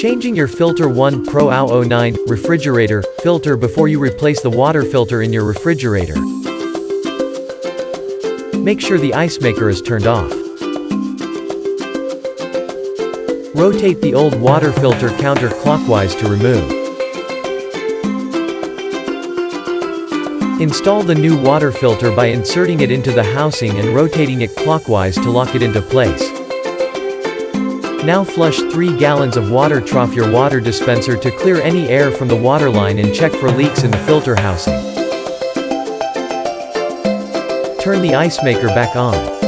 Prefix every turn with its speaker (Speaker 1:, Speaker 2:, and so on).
Speaker 1: Changing your Filter1pro AO09 refrigerator filter before you replace the water filter in your refrigerator. Make sure the ice maker is turned off. Rotate the old water filter counterclockwise to remove. Install the new water filter by inserting it into the housing and rotating it clockwise to lock it into place. Now flush 3 gallons of water. Trough your water dispenser to clear any air from the water line and check for leaks in the filter housing. Turn the ice maker back on.